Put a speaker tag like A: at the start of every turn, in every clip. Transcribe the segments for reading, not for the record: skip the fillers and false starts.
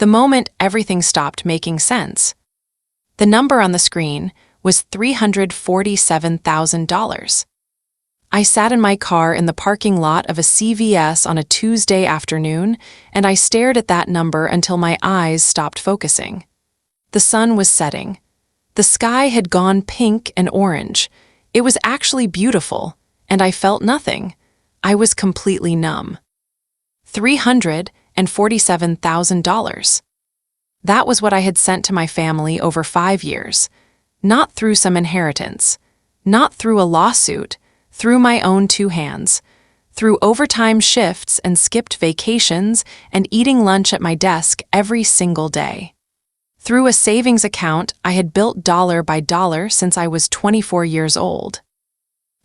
A: The moment everything stopped making sense. The number on the screen was $347,000. I sat in my car in the parking lot of a CVS on a Tuesday afternoon, and I stared at that number until my eyes stopped focusing. The sun was setting. The sky had gone pink and orange. It was actually beautiful, and I felt nothing. I was completely numb. $347,000. That was what I had sent to my family over 5 years. Not through some inheritance. Not through a lawsuit. Through my own 2 hands. Through overtime shifts and skipped vacations and eating lunch at my desk every single day. Through a savings account I had built dollar by dollar since I was 24 years old.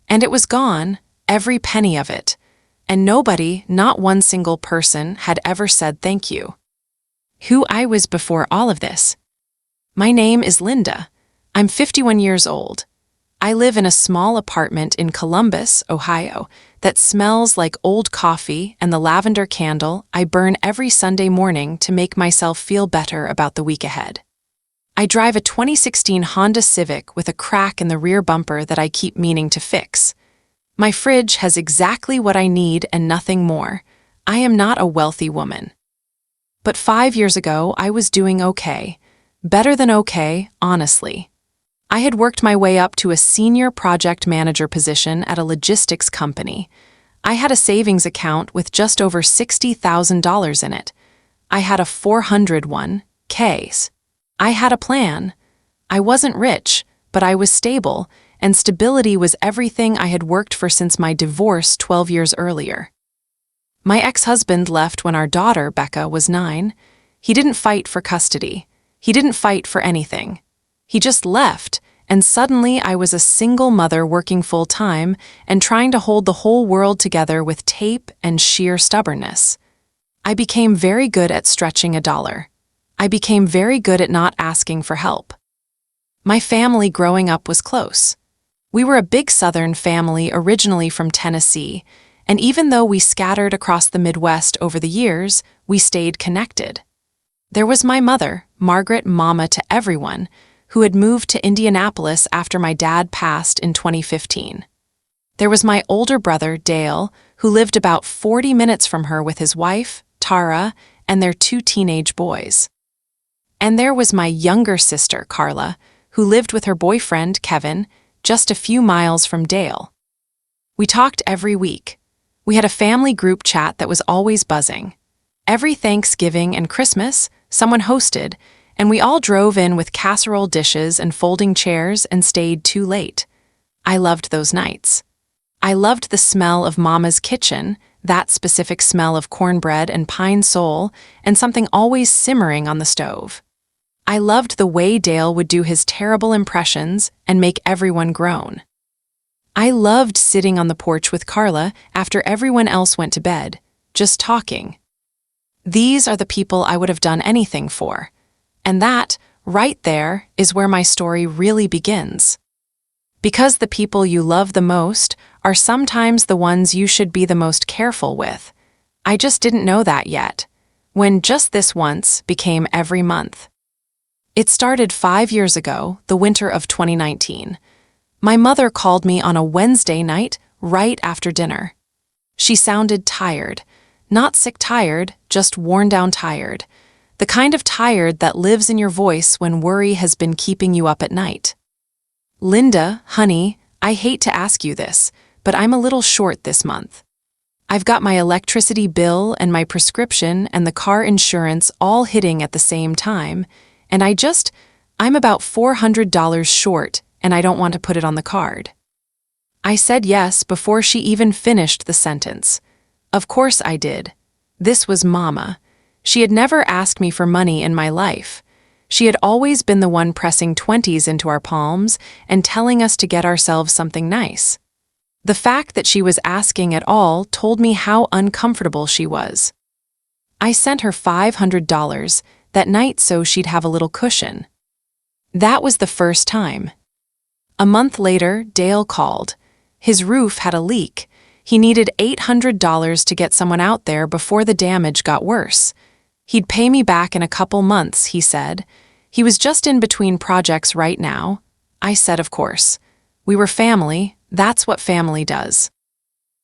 A: And it was gone, every penny of it. And nobody, not one single person, had ever said thank you. Who I was before all of this. My name is Linda. I'm 51 years old. I live in a small apartment in Columbus, Ohio, that smells like old coffee and the lavender candle I burn every Sunday morning to make myself feel better about the week ahead. I drive a 2016 Honda Civic with a crack in the rear bumper that I keep meaning to fix. My fridge has exactly what I need and nothing more. I am not a wealthy woman. But 5 years ago, I was doing okay. Better than okay, honestly. I had worked my way up to a senior project manager position at a logistics company. I had a savings account with just over $60,000 in it. I had a 401(k)s. I had a plan. I wasn't rich, but I was stable, and stability was everything I had worked for since my divorce 12 years earlier. My ex-husband left when our daughter, Becca, was 9. He didn't fight for custody. He didn't fight for anything. He just left, and suddenly I was a single mother working full-time and trying to hold the whole world together with tape and sheer stubbornness. I became very good at stretching a dollar. I became very good at not asking for help. My family growing up was close. We were a big Southern family originally from Tennessee, and even though we scattered across the Midwest over the years, we stayed connected. There was my mother, Margaret, mama to everyone, who had moved to Indianapolis after my dad passed in 2015. There was my older brother, Dale, who lived about 40 minutes from her with his wife, Tara, and their 2 teenage boys. And there was my younger sister, Carla, who lived with her boyfriend, Kevin, just a few miles from Dale. We talked every week. We had a family group chat that was always buzzing. Every Thanksgiving and Christmas, someone hosted, and we all drove in with casserole dishes and folding chairs and stayed too late. I loved those nights. I loved the smell of Mama's kitchen, that specific smell of cornbread and pine sol, and something always simmering on the stove. I loved the way Dale would do his terrible impressions and make everyone groan. I loved sitting on the porch with Carla after everyone else went to bed, just talking. These are the people I would have done anything for. And that, right there, is where my story really begins. Because the people you love the most are sometimes the ones you should be the most careful with. I just didn't know that yet, when just this once became every month. It started 5 years ago, the winter of 2019. My mother called me on a Wednesday night right after dinner. She sounded tired. Not sick tired, just worn down tired. The kind of tired that lives in your voice when worry has been keeping you up at night. Linda, honey, I hate to ask you this, but I'm a little short this month. I've got my electricity bill and my prescription and the car insurance all hitting at the same time, and I'm about $400 short, and I don't want to put it on the card. I said yes before she even finished the sentence. Of course I did. This was Mama. She had never asked me for money in my life. She had always been the one pressing 20s into our palms and telling us to get ourselves something nice. The fact that she was asking at all told me how uncomfortable she was. I sent her $500 that night so she'd have a little cushion. That was the first time. A month later, Dale called. His roof had a leak. He needed $800 to get someone out there before the damage got worse. He'd pay me back in a couple months, he said. He was just in between projects right now. I said, of course. We were family, that's what family does.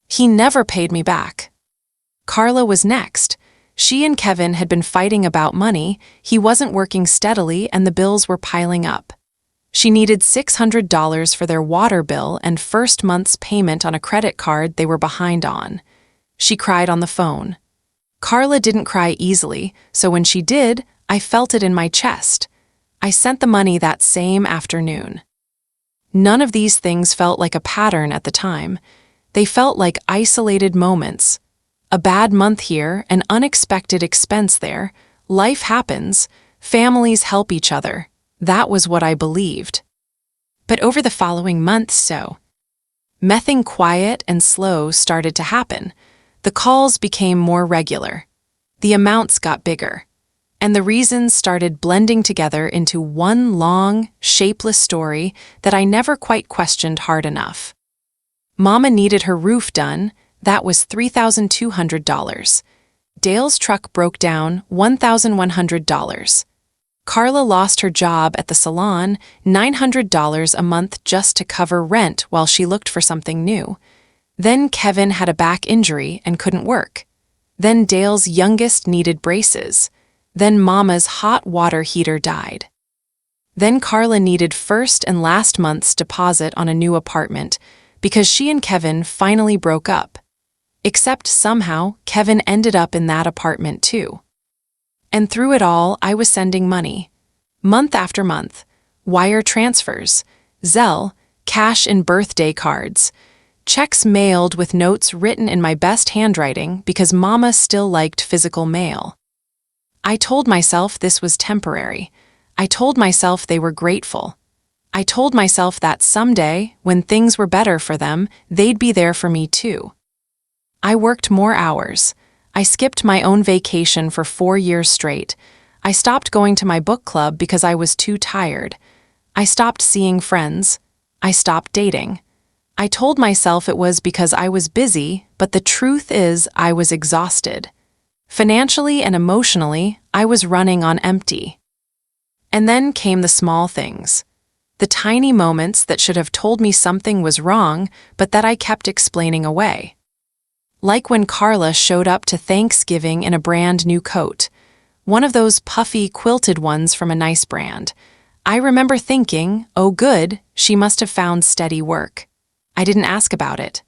A: He never paid me back. Carla was next. She and Kevin had been fighting about money, he wasn't working steadily and the bills were piling up. She needed $600 for their water bill and first month's payment on a credit card they were behind on. She cried on the phone. Carla didn't cry easily, so when she did, I felt it in my chest. I sent the money that same afternoon. None of these things felt like a pattern at the time. They felt like isolated moments. A bad month here, an unexpected expense there. Life happens. Families help each other. That was what I believed. But over the following months, nothing quiet and slow started to happen. The calls became more regular. The amounts got bigger. And the reasons started blending together into one long, shapeless story that I never quite questioned hard enough. Mama needed her roof done. That was $3,200. Dale's truck broke down, $1,100. Carla lost her job at the salon, $900 a month just to cover rent while she looked for something new. Then Kevin had a back injury and couldn't work. Then Dale's youngest needed braces. Then Mama's hot water heater died. Then Carla needed first and last month's deposit on a new apartment because she and Kevin finally broke up. Except somehow, Kevin ended up in that apartment too. And through it all, I was sending money. Month after month. Wire transfers. Zelle. Cash in birthday cards. Checks mailed with notes written in my best handwriting because Mama still liked physical mail. I told myself this was temporary. I told myself they were grateful. I told myself that someday, when things were better for them, they'd be there for me too. I worked more hours. I skipped my own vacation for 4 years straight. I stopped going to my book club because I was too tired. I stopped seeing friends. I stopped dating. I told myself it was because I was busy, but the truth is I was exhausted. Financially and emotionally, I was running on empty. And then came the small things. The tiny moments that should have told me something was wrong, but that I kept explaining away. Like when Carla showed up to Thanksgiving in a brand new coat. One of those puffy, quilted ones from a nice brand. I remember thinking, oh good, she must have found steady work. I didn't ask about it.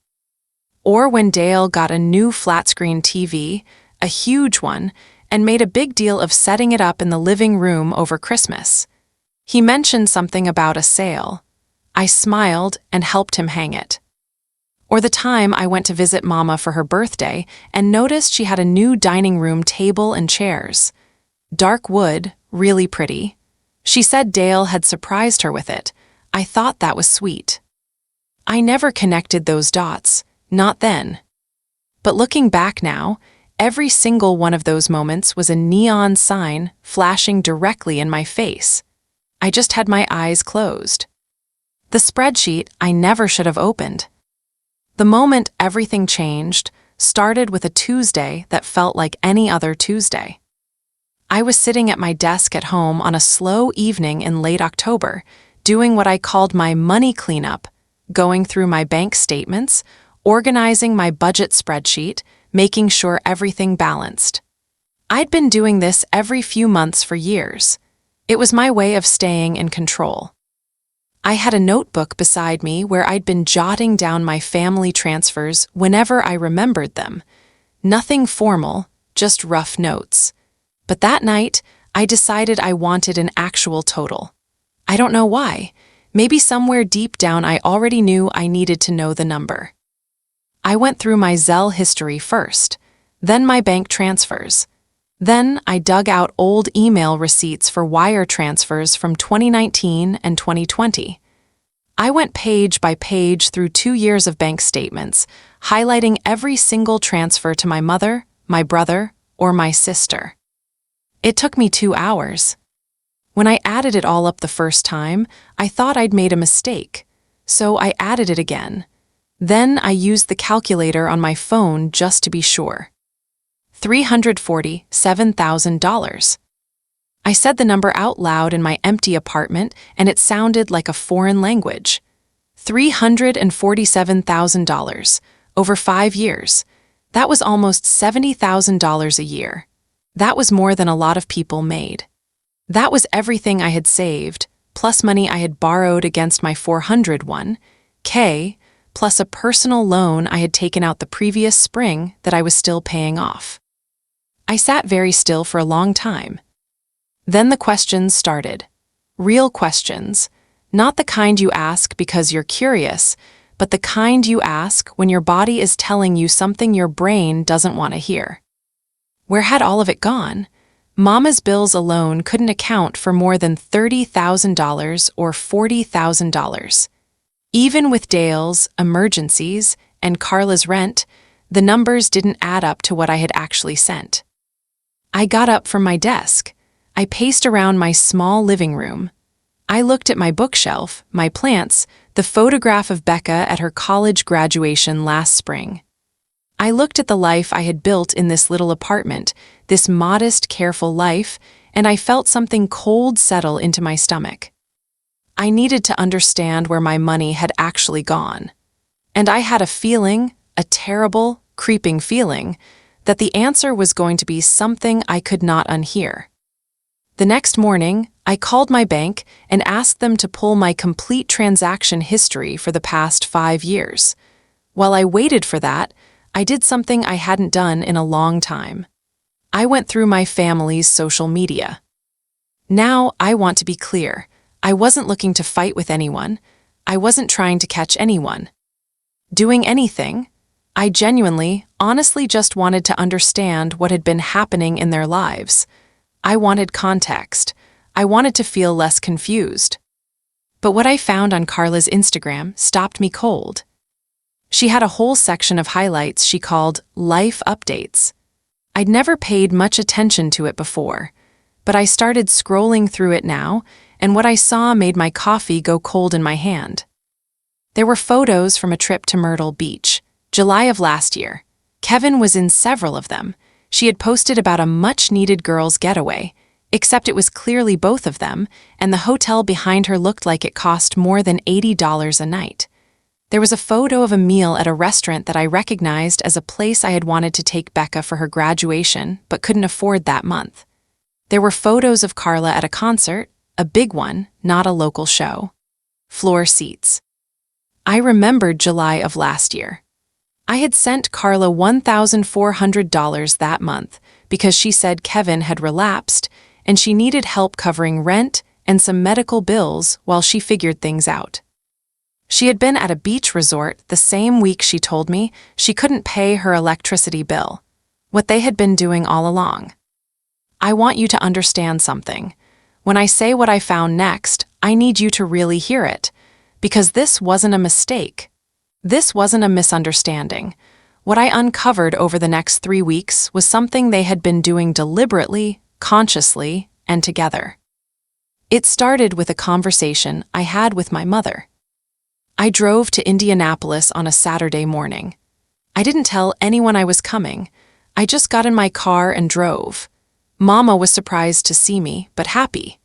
A: Or when Dale got a new flat-screen TV, a huge one, and made a big deal of setting it up in the living room over Christmas. He mentioned something about a sale. I smiled and helped him hang it. Or the time I went to visit Mama for her birthday and noticed she had a new dining room table and chairs. Dark wood, really pretty. She said Dale had surprised her with it. I thought that was sweet. I never connected those dots, not then. But looking back now, every single one of those moments was a neon sign flashing directly in my face. I just had my eyes closed. The spreadsheet I never should have opened. The moment everything changed started with a Tuesday that felt like any other Tuesday. I was sitting at my desk at home on a slow evening in late October, doing what I called my money cleanup, going through my bank statements, organizing my budget spreadsheet, making sure everything balanced. I'd been doing this every few months for years. It was my way of staying in control. I had a notebook beside me where I'd been jotting down my family transfers whenever I remembered them. Nothing formal, just rough notes. But that night, I decided I wanted an actual total. I don't know why. Maybe somewhere deep down I already knew I needed to know the number. I went through my Zelle history first, then my bank transfers. Then I dug out old email receipts for wire transfers from 2019 and 2020. I went page by page through 2 years of bank statements, highlighting every single transfer to my mother, my brother, or my sister. It took me 2 hours. When I added it all up the first time, I thought I'd made a mistake, so I added it again. Then I used the calculator on my phone just to be sure. $347,000. I said the number out loud in my empty apartment, and it sounded like a foreign language. $347,000 over 5 years. That was almost $70,000 a year. That was more than a lot of people made. That was everything I had saved, plus money I had borrowed against my $401K, plus a personal loan I had taken out the previous spring that I was still paying off. I sat very still for a long time. Then the questions started. Real questions, not the kind you ask because you're curious, but the kind you ask when your body is telling you something your brain doesn't want to hear. Where had all of it gone? Mama's bills alone couldn't account for more than $30,000 or $40,000. Even with Dale's emergencies and Carla's rent, the numbers didn't add up to what I had actually sent. I got up from my desk. I paced around my small living room. I looked at my bookshelf, my plants, the photograph of Becca at her college graduation last spring. I looked at the life I had built in this little apartment, this modest, careful life, and I felt something cold settle into my stomach. I needed to understand where my money had actually gone. And I had a feeling, a terrible, creeping feeling, that the answer was going to be something I could not unhear. The next morning, I called my bank and asked them to pull my complete transaction history for the past 5 years. While I waited for that, I did something I hadn't done in a long time. I went through my family's social media. Now I want to be clear. I wasn't looking to fight with anyone. I wasn't trying to catch anyone. Doing anything. I genuinely, honestly just wanted to understand what had been happening in their lives. I wanted context. I wanted to feel less confused. But what I found on Carla's Instagram stopped me cold. She had a whole section of highlights she called life updates. I'd never paid much attention to it before, but I started scrolling through it now, and what I saw made my coffee go cold in my hand. There were photos from a trip to Myrtle Beach, July of last year. Kevin was in several of them. She had posted about a much-needed girls' getaway, except it was clearly both of them, and the hotel behind her looked like it cost more than $80 a night. There was a photo of a meal at a restaurant that I recognized as a place I had wanted to take Becca for her graduation but couldn't afford that month. There were photos of Carla at a concert, a big one, not a local show. Floor seats. I remembered July of last year. I had sent Carla $1,400 that month because she said Kevin had relapsed and she needed help covering rent and some medical bills while she figured things out. She had been at a beach resort the same week she told me she couldn't pay her electricity bill, what they had been doing all along. I want you to understand something. When I say what I found next, I need you to really hear it, because this wasn't a mistake. This wasn't a misunderstanding. What I uncovered over the next 3 weeks was something they had been doing deliberately, consciously, and together. It started with a conversation I had with my mother. I drove to Indianapolis on a Saturday morning. I didn't tell anyone I was coming. I just got in my car and drove. Mama was surprised to see me, but happy.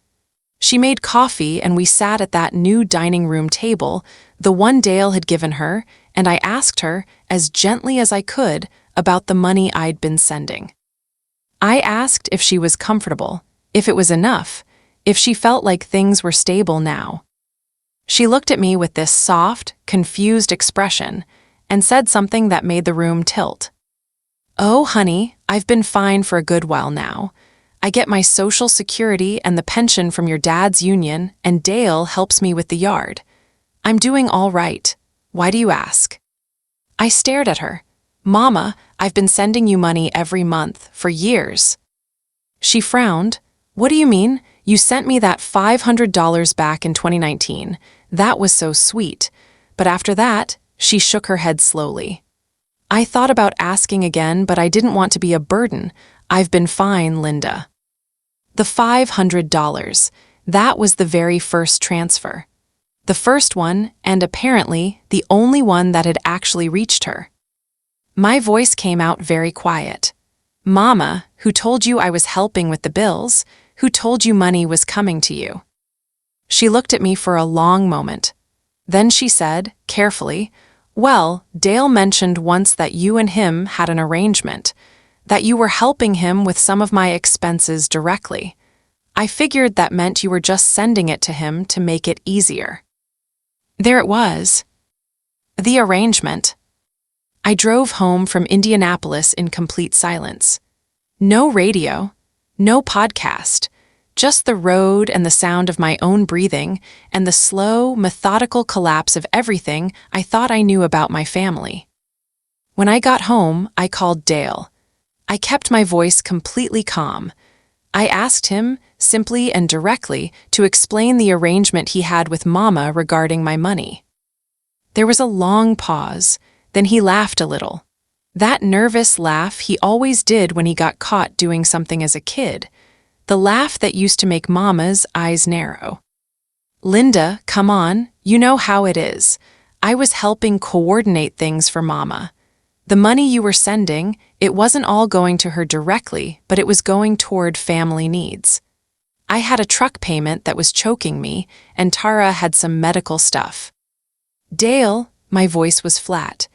A: She made coffee and we sat at that new dining room table, the one Dale had given her, and I asked her, as gently as I could, about the money I'd been sending. I asked if she was comfortable, if it was enough, if she felt like things were stable now. She looked at me with this soft, confused expression and said something that made the room tilt. "Oh, honey, I've been fine for a good while now. I get my Social Security and the pension from your dad's union, and Dale helps me with the yard. I'm doing all right. Why do you ask?" I stared at her. "Mama, I've been sending you money every month for years." She frowned. "What do you mean? You sent me that $500 back in 2019. That was so sweet." But after that, she shook her head slowly. I thought about asking again, but I didn't want to be a burden. "I've been fine, Linda." The $500, that was the very first transfer. The first one, and apparently the only one that had actually reached her. My voice came out very quiet. Mama, who told you I was helping with the bills, who told you money was coming to you. She looked at me for a long moment. Then she said, carefully, well, Dale mentioned once that you and him had an arrangement, that you were helping him with some of my expenses directly. I figured that meant you were just sending it to him to make it easier. There it was. The arrangement. I drove home from Indianapolis in complete silence. No radio, no podcast, just the road and the sound of my own breathing and the slow, methodical collapse of everything I thought I knew about my family. When I got home, I called Dale. I kept my voice completely calm. I asked him, simply and directly, to explain the arrangement he had with Mama regarding my money. There was a long pause, then he laughed a little. That nervous laugh he always did when he got caught doing something as a kid, the laugh that used to make Mama's eyes narrow. Linda, come on, you know how it is. I was helping coordinate things for Mama. The money you were sending, it wasn't all going to her directly, but it was going toward family needs. I had a truck payment that was choking me, and Tara had some medical stuff. Dale, my voice was flat.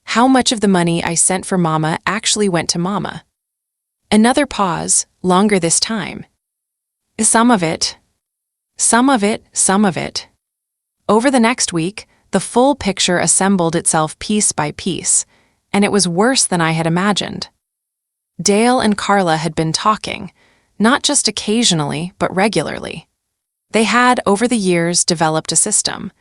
A: How much of the money I sent for Mama actually went to Mama? Another pause, longer this time. Some of it. Some of it, some of it. Over the next week, the full picture assembled itself piece by piece, and it was worse than I had imagined. Dale and Carla had been talking, not just occasionally, but regularly. They had, over the years, developed a system.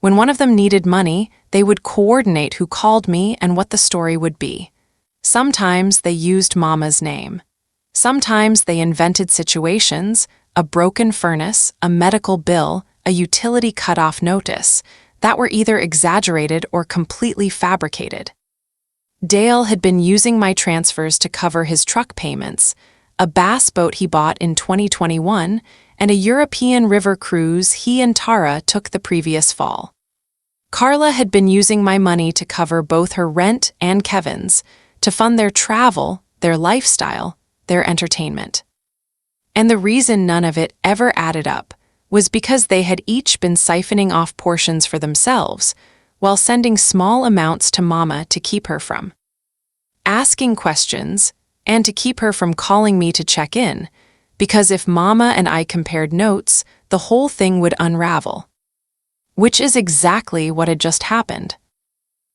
A: When one of them needed money, they would coordinate who called me and what the story would be. Sometimes they used Mama's name. Sometimes they invented situations, a broken furnace, a medical bill, a utility cut-off notice, that were either exaggerated or completely fabricated. Dale had been using my transfers to cover his truck payments, a bass boat he bought in 2021, and a European river cruise he and Tara took the previous fall. Carla had been using my money to cover both her rent and Kevin's, to fund their travel, their lifestyle, their entertainment. And the reason none of it ever added up was because they had each been siphoning off portions for themselves, while sending small amounts to Mama to keep her from asking questions and to keep her from calling me to check in, because if Mama and I compared notes, the whole thing would unravel. Which is exactly what had just happened.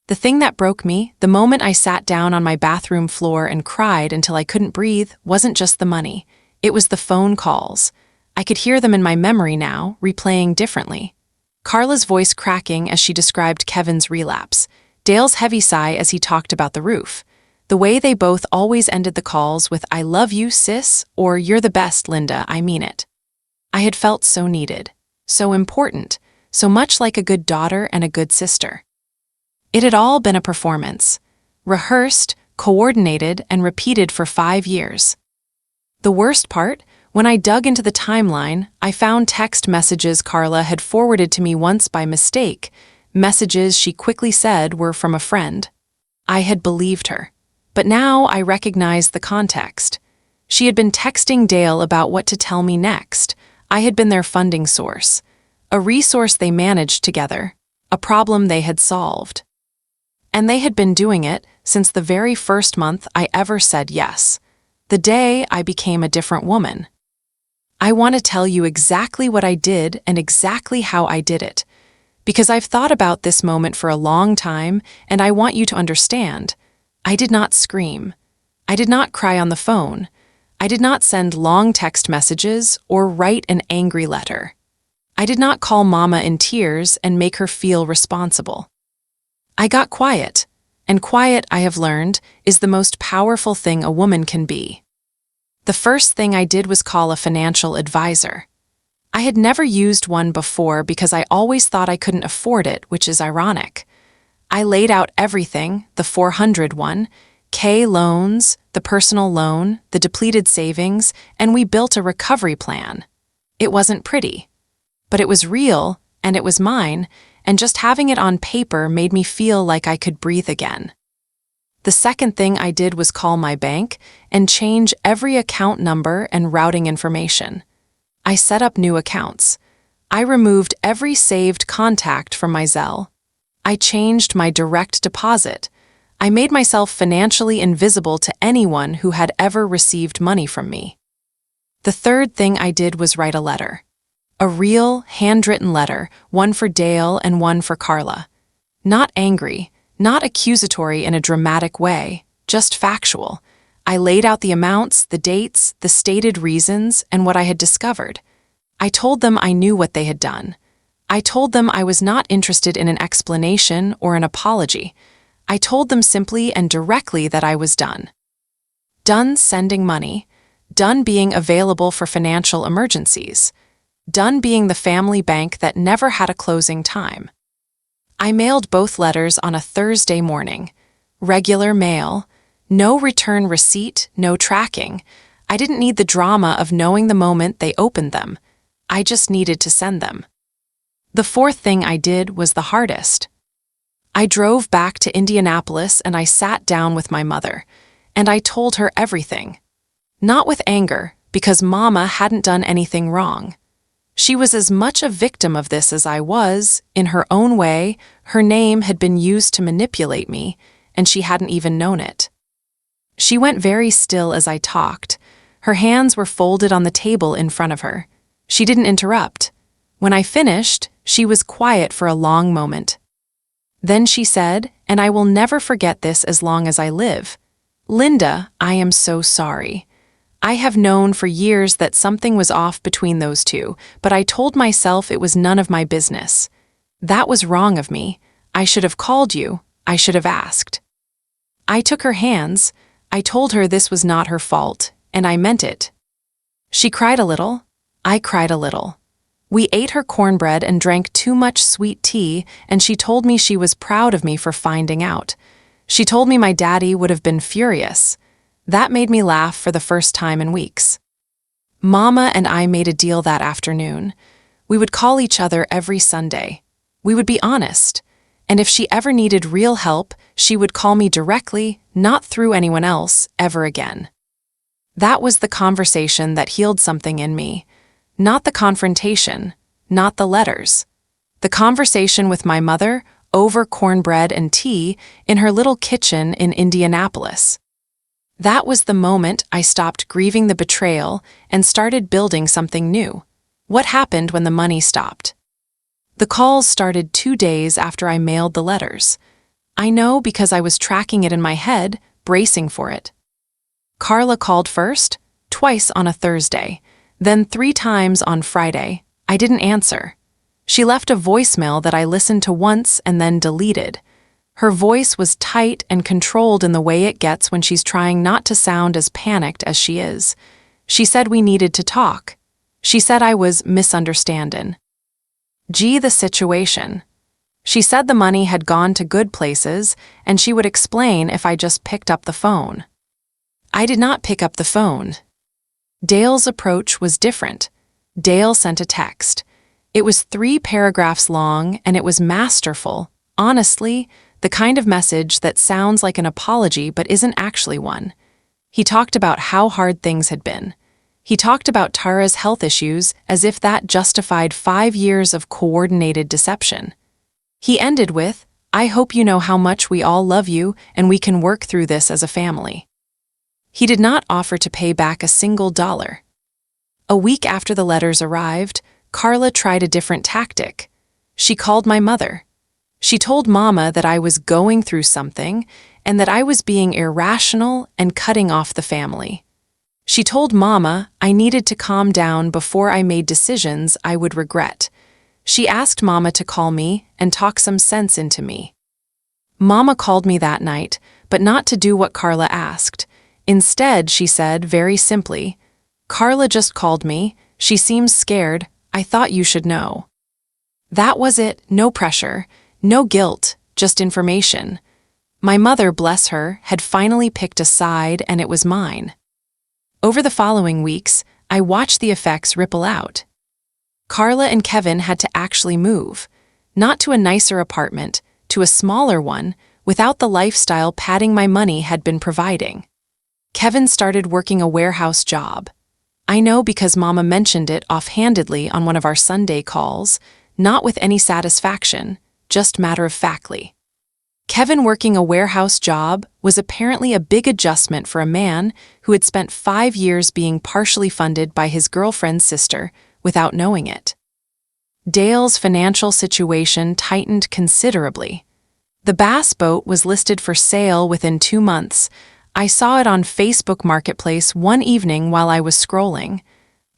A: The thing that broke me, the moment I sat down on my bathroom floor and cried until I couldn't breathe, wasn't just the money. It was the phone calls. I could hear them in my memory now, replaying differently. Carla's voice cracking as she described Kevin's relapse, Dale's heavy sigh as he talked about the roof, the way they both always ended the calls with "I love you, sis," or "You're the best, Linda, I mean it." I had felt so needed, so important, so much like a good daughter and a good sister. It had all been a performance, rehearsed, coordinated, and repeated for 5 years. The worst part, when I dug into the timeline, I found text messages Carla had forwarded to me once by mistake, messages she quickly said were from a friend. I had believed her. But now I recognized the context. She had been texting Dale about what to tell me next. I had been their funding source, a resource they managed together, a problem they had solved. And they had been doing it since the very first month I ever said yes, the day I became a different woman. I want to tell you exactly what I did and exactly how I did it, because I've thought about this moment for a long time, and I want you to understand. I did not scream. I did not cry on the phone. I did not send long text messages or write an angry letter. I did not call Mama in tears and make her feel responsible. I got quiet, and quiet, I have learned, is the most powerful thing a woman can be. The first thing I did was call a financial advisor. I had never used one before because I always thought I couldn't afford it, which is ironic. I laid out everything, the 400 one, K loans, the personal loan, the depleted savings, and we built a recovery plan. It wasn't pretty, but it was real, and it was mine, and just having it on paper made me feel like I could breathe again. The second thing I did was call my bank and change every account number and routing information. I set up new accounts. I removed every saved contact from my Zelle. I changed my direct deposit. I made myself financially invisible to anyone who had ever received money from me. The third thing I did was write a letter. A real, handwritten letter, one for Dale and one for Carla. Not angry, not accusatory in a dramatic way, just factual. I laid out the amounts, the dates, the stated reasons, and what I had discovered. I told them I knew what they had done. I told them I was not interested in an explanation or an apology. I told them simply and directly that I was done. Done sending money. Done being available for financial emergencies. Done being the family bank that never had a closing time. I mailed both letters on a Thursday morning. Regular mail. No return receipt, no tracking. I didn't need the drama of knowing the moment they opened them. I just needed to send them. The fourth thing I did was the hardest. I drove back to Indianapolis and I sat down with my mother, and I told her everything. Not with anger, because Mama hadn't done anything wrong. She was as much a victim of this as I was. In her own way, her name had been used to manipulate me, and she hadn't even known it. She went very still as I talked. Her hands were folded on the table in front of her. She didn't interrupt. When I finished, she was quiet for a long moment. Then she said, and I will never forget this as long as I live, "Linda, I am so sorry. I have known for years that something was off between those two, but I told myself it was none of my business. That was wrong of me. I should have called you. I should have asked." I took her hands. I told her this was not her fault, and I meant it. She cried a little. I cried a little. We ate her cornbread and drank too much sweet tea, and she told me she was proud of me for finding out. She told me my daddy would have been furious. That made me laugh for the first time in weeks. Mama and I made a deal that afternoon. We would call each other every Sunday. We would be honest. And if she ever needed real help, she would call me directly, not through anyone else, ever again. That was the conversation that healed something in me. Not the confrontation, not the letters. The conversation with my mother over cornbread and tea in her little kitchen in Indianapolis. That was the moment I stopped grieving the betrayal and started building something new. What happened when the money stopped? The calls started 2 days after I mailed the letters. I know because I was tracking it in my head, bracing for it. Carla called first, twice on a Thursday, then 3 times on Friday. I didn't answer. She left a voicemail that I listened to once and then deleted. Her voice was tight and controlled in the way it gets when she's trying not to sound as panicked as she is. She said we needed to talk. She said I was misunderstanding. The situation. She said the money had gone to good places and she would explain if I just picked up the phone. I did not pick up the phone. Dale's approach was different. Dale sent a text. It was 3 paragraphs long and it was masterful. Honestly, the kind of message that sounds like an apology but isn't actually one. He talked about how hard things had been. He talked about Tara's health issues as if that justified 5 years of coordinated deception. He ended with, "I hope you know how much we all love you and we can work through this as a family." He did not offer to pay back a single dollar. A week after the letters arrived, Carla tried a different tactic. She called my mother. She told Mama that I was going through something and that I was being irrational and cutting off the family. She told Mama I needed to calm down before I made decisions I would regret. She asked Mama to call me and talk some sense into me. Mama called me that night, but not to do what Carla asked. Instead, she said very simply, "Carla just called me. She seems scared. I thought you should know." That was it, no pressure. No guilt, just information. My mother, bless her, had finally picked a side and it was mine. Over the following weeks, I watched the effects ripple out. Carla and Kevin had to actually move, not to a nicer apartment, to a smaller one, without the lifestyle padding my money had been providing. Kevin started working a warehouse job. I know because Mama mentioned it offhandedly on one of our Sunday calls, not with any satisfaction, just matter-of-factly. Kevin working a warehouse job was apparently a big adjustment for a man who had spent 5 years being partially funded by his girlfriend's sister without knowing it. Dale's financial situation tightened considerably. The bass boat was listed for sale within 2 months. I saw it on Facebook Marketplace one evening while I was scrolling.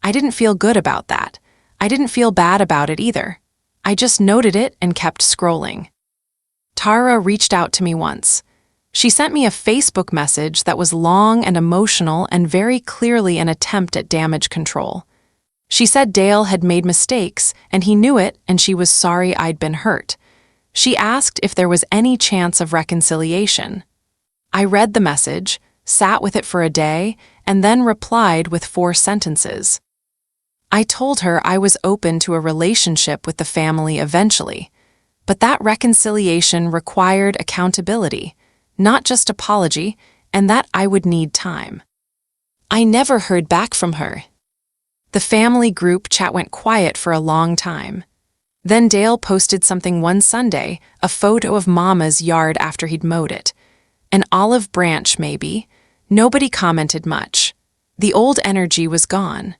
A: I didn't feel good about that. I didn't feel bad about it either. I just noted it and kept scrolling. Tara reached out to me once. She sent me a Facebook message that was long and emotional and very clearly an attempt at damage control. She said Dale had made mistakes and he knew it and she was sorry I'd been hurt. She asked if there was any chance of reconciliation. I read the message, sat with it for a day, and then replied with 4 sentences. I told her I was open to a relationship with the family eventually, but that reconciliation required accountability, not just apology, and that I would need time. I never heard back from her. The family group chat went quiet for a long time. Then Dale posted something one Sunday, a photo of Mama's yard after he'd mowed it. An olive branch, maybe. Nobody commented much. The old energy was gone.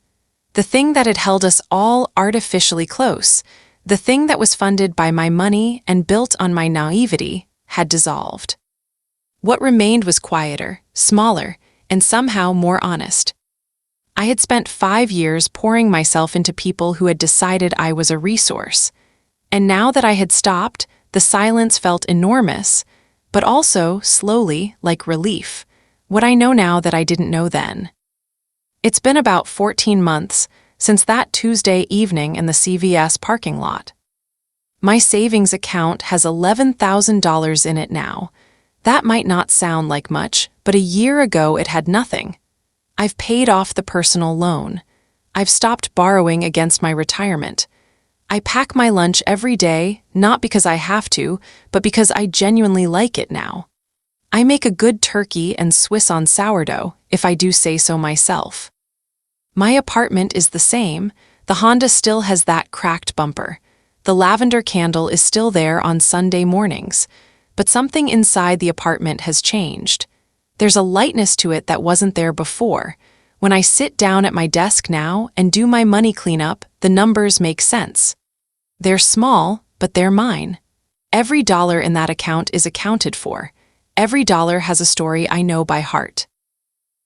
A: The thing that had held us all artificially close, the thing that was funded by my money and built on my naivety, had dissolved. What remained was quieter, smaller, and somehow more honest. I had spent 5 years pouring myself into people who had decided I was a resource. And now that I had stopped, the silence felt enormous, but also, slowly, like relief, what I know now that I didn't know then. It's been about 14 months since that Tuesday evening in the CVS parking lot. My savings account has $11,000 in it now. That might not sound like much, but a year ago it had nothing. I've paid off the personal loan. I've stopped borrowing against my retirement. I pack my lunch every day, not because I have to, but because I genuinely like it now. I make a good turkey and Swiss on sourdough, if I do say so myself. My apartment is the same. The Honda still has that cracked bumper. The lavender candle is still there on Sunday mornings, but something inside the apartment has changed. There's a lightness to it that wasn't there before. When I sit down at my desk now and do my money cleanup, the numbers make sense. They're small, but they're mine. Every dollar in that account is accounted for. Every dollar has a story I know by heart.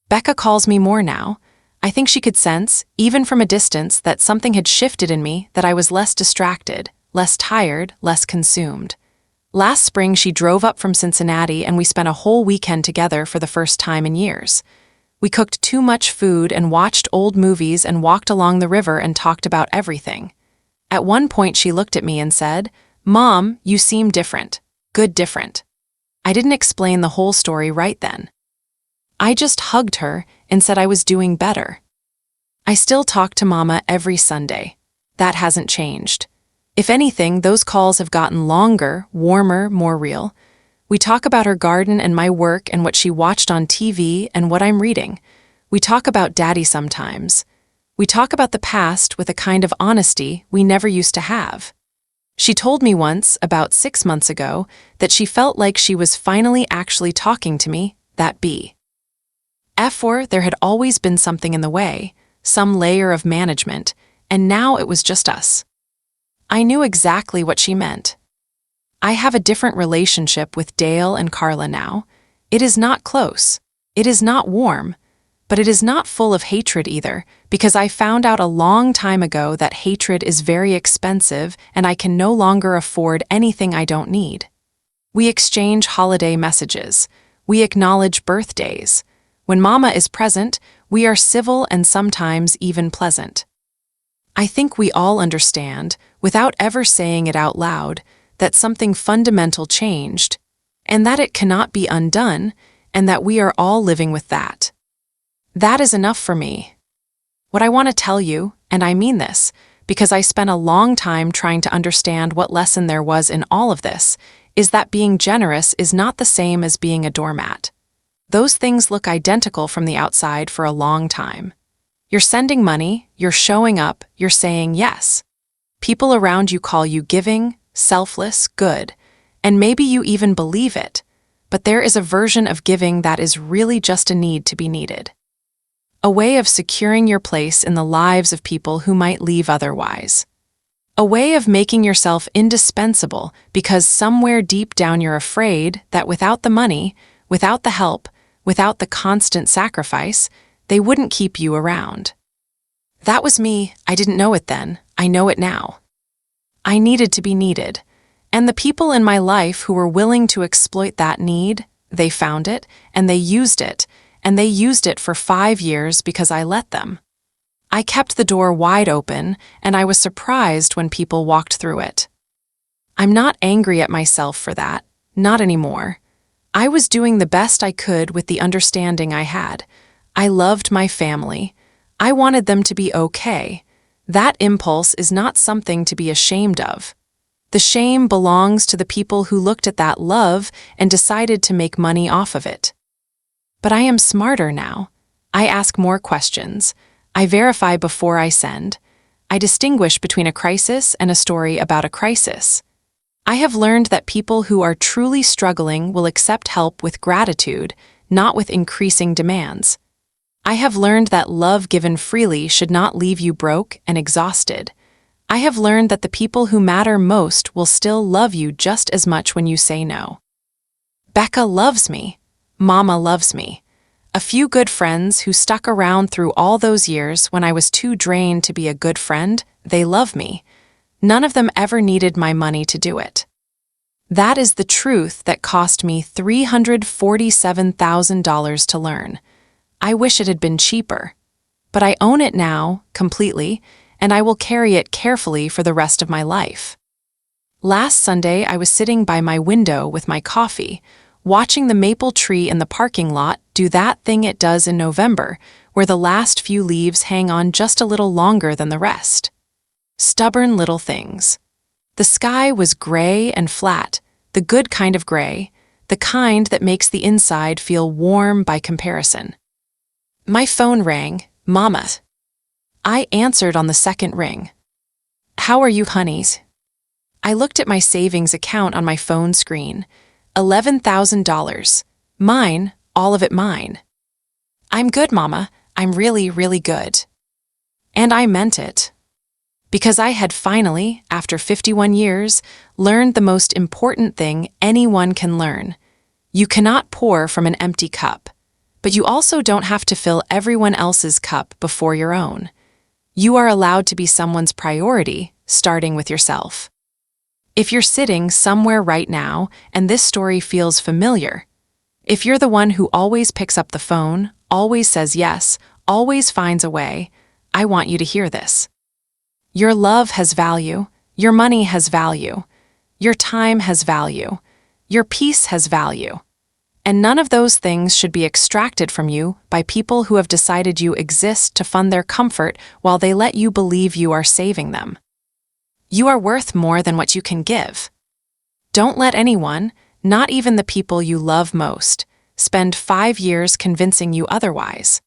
A: Becca calls me more now. I think she could sense, even from a distance, that something had shifted in me, that I was less distracted, less tired, less consumed. Last spring, she drove up from Cincinnati and we spent a whole weekend together for the first time in years. We cooked too much food and watched old movies and walked along the river and talked about everything. At one point, she looked at me and said, "Mom, you seem different. Good different." I didn't explain the whole story right then. I just hugged her and said I was doing better. I still talk to Mama every Sunday. That hasn't changed. If anything, those calls have gotten longer, warmer, more real. We talk about her garden and my work and what she watched on TV and what I'm reading. We talk about Daddy sometimes. We talk about the past with a kind of honesty we never used to have. She told me once, about 6 months ago, that she felt like she was finally actually talking to me, that bee. For there had always been something in the way, some layer of management, and now it was just us. I knew exactly what she meant. I have a different relationship with Dale and Carla now. It is not close. It is not warm. But it is not full of hatred either, because I found out a long time ago that hatred is very expensive and I can no longer afford anything I don't need. We exchange holiday messages. We acknowledge birthdays. When Mama is present, we are civil and sometimes even pleasant. I think we all understand, without ever saying it out loud, that something fundamental changed, and that it cannot be undone, and that we are all living with that. That is enough for me. What I want to tell you, and I mean this, because I spent a long time trying to understand what lesson there was in all of this, is that being generous is not the same as being a doormat. Those things look identical from the outside for a long time. You're sending money, you're showing up, you're saying yes. People around you call you giving, selfless, good, and maybe you even believe it, but there is a version of giving that is really just a need to be needed. A way of securing your place in the lives of people who might leave otherwise. A way of making yourself indispensable because somewhere deep down you're afraid that without the money, without the help, without the constant sacrifice, they wouldn't keep you around. That was me. I didn't know it then. I know it now. I needed to be needed. And the people in my life who were willing to exploit that need, they found it, and they used it, and they used it for 5 years because I let them. I kept the door wide open, and I was surprised when people walked through it. I'm not angry at myself for that, not anymore. I was doing the best I could with the understanding I had. I loved my family. I wanted them to be okay. That impulse is not something to be ashamed of. The shame belongs to the people who looked at that love and decided to make money off of it. But I am smarter now. I ask more questions. I verify before I send. I distinguish between a crisis and a story about a crisis. I have learned that people who are truly struggling will accept help with gratitude, not with increasing demands. I have learned that love given freely should not leave you broke and exhausted. I have learned that the people who matter most will still love you just as much when you say no. Becca loves me. Mama loves me. A few good friends who stuck around through all those years when I was too drained to be a good friend, they love me. None of them ever needed my money to do it. That is the truth that cost me $347,000 to learn. I wish it had been cheaper. But I own it now, completely, and I will carry it carefully for the rest of my life. Last Sunday, I was sitting by my window with my coffee, watching the maple tree in the parking lot do that thing it does in November, where the last few leaves hang on just a little longer than the rest. Stubborn little things. The sky was gray and flat, the good kind of gray, the kind that makes the inside feel warm by comparison. My phone rang. Mama. I answered on the second ring. How are you, honeys? I looked at my savings account on my phone screen. $11,000. Mine, all of it mine. I'm good, Mama. I'm really, really good. And I meant it. Because I had finally, after 51 years, learned the most important thing anyone can learn. You cannot pour from an empty cup, but you also don't have to fill everyone else's cup before your own. You are allowed to be someone's priority, starting with yourself. If you're sitting somewhere right now and this story feels familiar, if you're the one who always picks up the phone, always says yes, always finds a way, I want you to hear this. Your love has value, your money has value, your time has value, your peace has value. And none of those things should be extracted from you by people who have decided you exist to fund their comfort while they let you believe you are saving them. You are worth more than what you can give. Don't let anyone, not even the people you love most, spend 5 years convincing you otherwise.